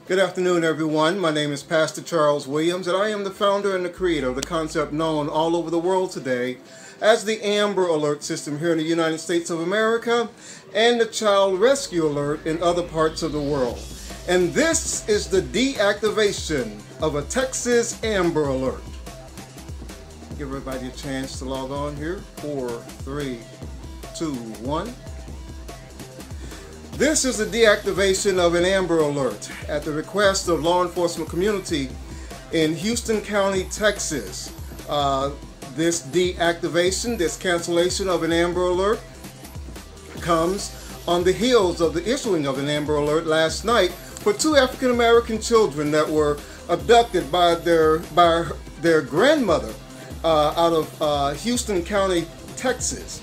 Good afternoon, everyone. My name is Pastor Charles Williams, and I am the founder and the creator of the concept known all over the world today as the Amber Alert system here in the United States of America and the Child Rescue Alert in other parts of the world. And this is the deactivation of a Texas Amber Alert. Give everybody a chance to log on here. 4, 3, 2, 1. This is the deactivation of an Amber Alert at the request of law enforcement community in Houston County, Texas. This deactivation, this cancellation of an Amber Alert comes on the heels of the issuing of an Amber Alert last night for 2 African American children that were abducted by their grandmother out of Houston County, Texas.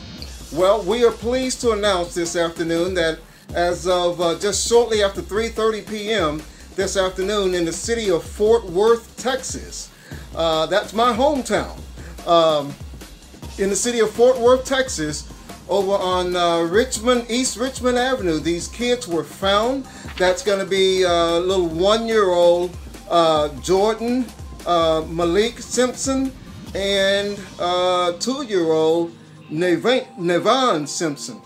Well, we are pleased to announce this afternoon that as of just shortly after 3:30 p.m. this afternoon in the city of Fort Worth, Texas. That's my hometown. In the city of Fort Worth, Texas, over on East Richmond Avenue, these kids were found. That's going to be little 1-year-old Jordan Malik Simpson and 2-year-old Nevon Simpson.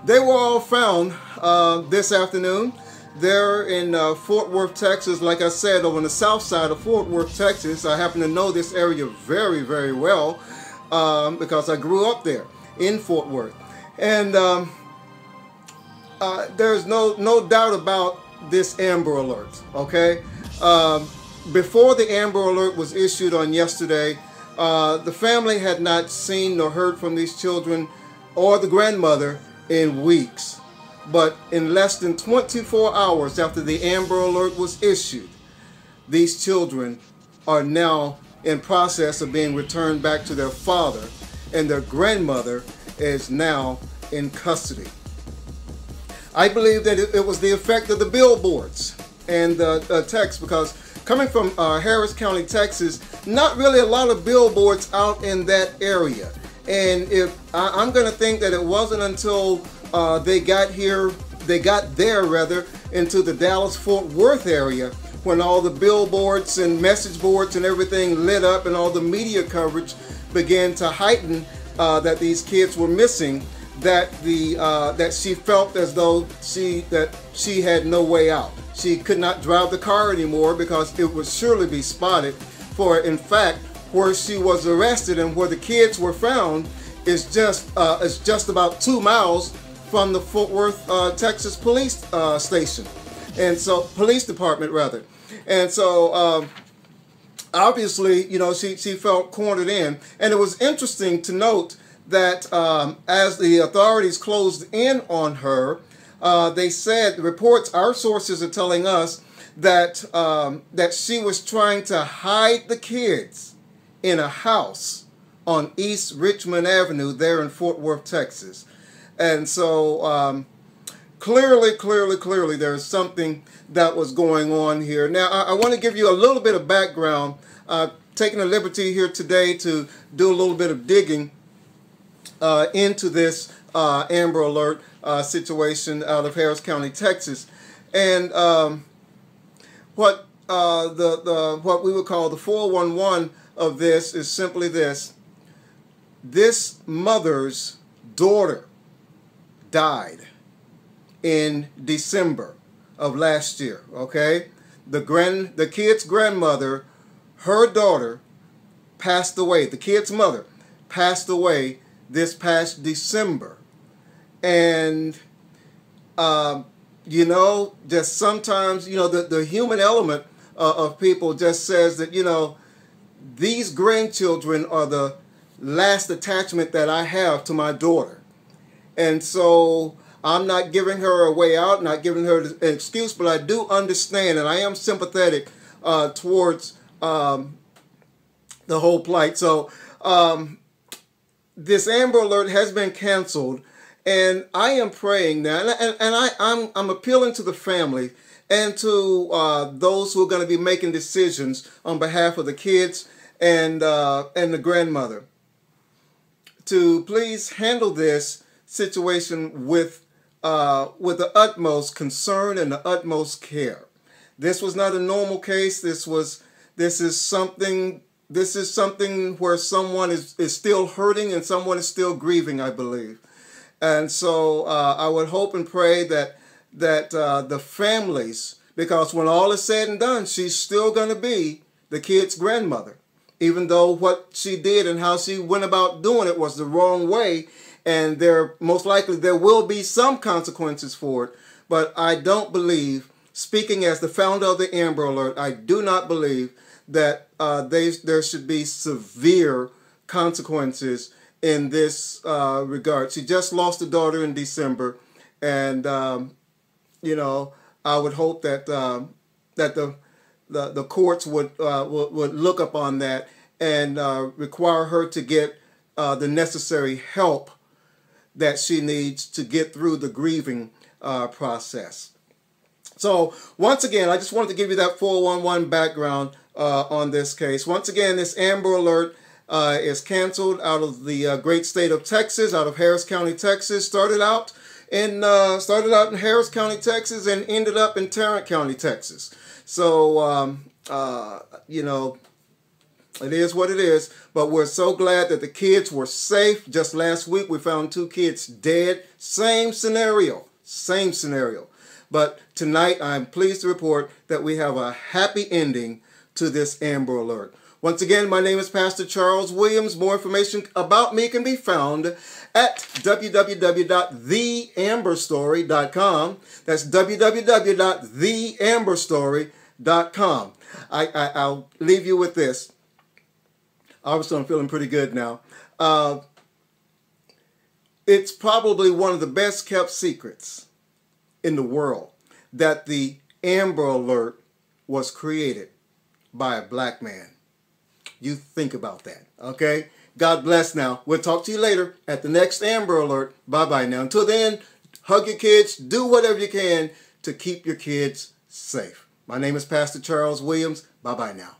They were all found this afternoon. They're in Fort Worth, Texas. Like I said, over on the south side of Fort Worth, Texas. I happen to know this area very, very well because I grew up there in Fort Worth. And there's no doubt about this Amber Alert, okay? Before the Amber Alert was issued on yesterday, the family had not seen nor heard from these children or the grandmother in weeks. But in less than 24 hours after the Amber Alert was issued, these children are now in process of being returned back to their father, and their grandmother is now in custody. I believe that it was the effect of the billboards and the text, because coming from Harris County, Texas, not really a lot of billboards out in that area. And if I'm going to think that it wasn't until they got there into the Dallas-Fort Worth area when all the billboards and message boards and everything lit up and all the media coverage began to heighten that these kids were missing, that she felt as though she had no way out. She could not drive the car anymore because it would surely be spotted. For in fact, where she was arrested and where the kids were found is just about 2 miles from the Fort Worth, Texas police station, and so police department rather. And so obviously, you know, she felt cornered in. And it was interesting to note that as the authorities closed in on her, they said, reports, our sources are telling us that that she was trying to hide the kids in a house on East Richmond Avenue there in Fort Worth, Texas. And so clearly there's something that was going on here. Now, I want to give you a little bit of background. Taking the liberty here today to do a little bit of digging into this Amber Alert situation out of Harris County, Texas. And what we would call the 411 of this is simply this. This mother's daughter died in December of last year, okay? The kid's grandmother, her daughter, passed away. The kid's mother passed away this past December. And, you know, just sometimes, you know, the human element of people just says that, you know, these grandchildren are the last attachment that I have to my daughter. And so I'm not giving her a way out, not giving her an excuse, but I do understand and I am sympathetic towards the whole plight. So this Amber Alert has been canceled, and I am praying now, and I'm appealing to the family and to those who are going to be making decisions on behalf of the kids and the grandmother to please handle this situation with the utmost concern and the utmost care. This was not a normal case. This is something where someone is still hurting and someone is still grieving, I believe. And so I would hope and pray that the families, because when all is said and done, she's still going to be the kid's grandmother, even though what she did and how she went about doing it was the wrong way, and most likely there will be some consequences for it. But I don't believe, speaking as the founder of the Amber Alert, I do not believe that there should be severe consequences in this regard. She just lost a daughter in December, and you know, I would hope that the courts would look upon that and require her to get the necessary help that she needs to get through the grieving process. So once again, I just wanted to give you that 411 background on this case. Once again, this Amber Alert is canceled out of the great state of Texas, out of Harris County, Texas. Started out in Harris County, Texas, and ended up in Tarrant County, Texas. So you know, it is what it is. But we're so glad that the kids were safe. Just last week, we found 2 kids dead. Same scenario. Same scenario. But tonight, I'm pleased to report that we have a happy ending to this Amber Alert. Once again, my name is Pastor Charles Williams. More information about me can be found at www.theamberstory.com. That's www.theamberstory.com. I'll leave you with this. Obviously, I'm feeling pretty good now. It's probably one of the best kept secrets in the world that the Amber Alert was created by a black man. You think about that, okay? God bless now. We'll talk to you later at the next Amber Alert. Bye-bye now. Until then, hug your kids. Do whatever you can to keep your kids safe. My name is Pastor Charles Williams. Bye-bye now.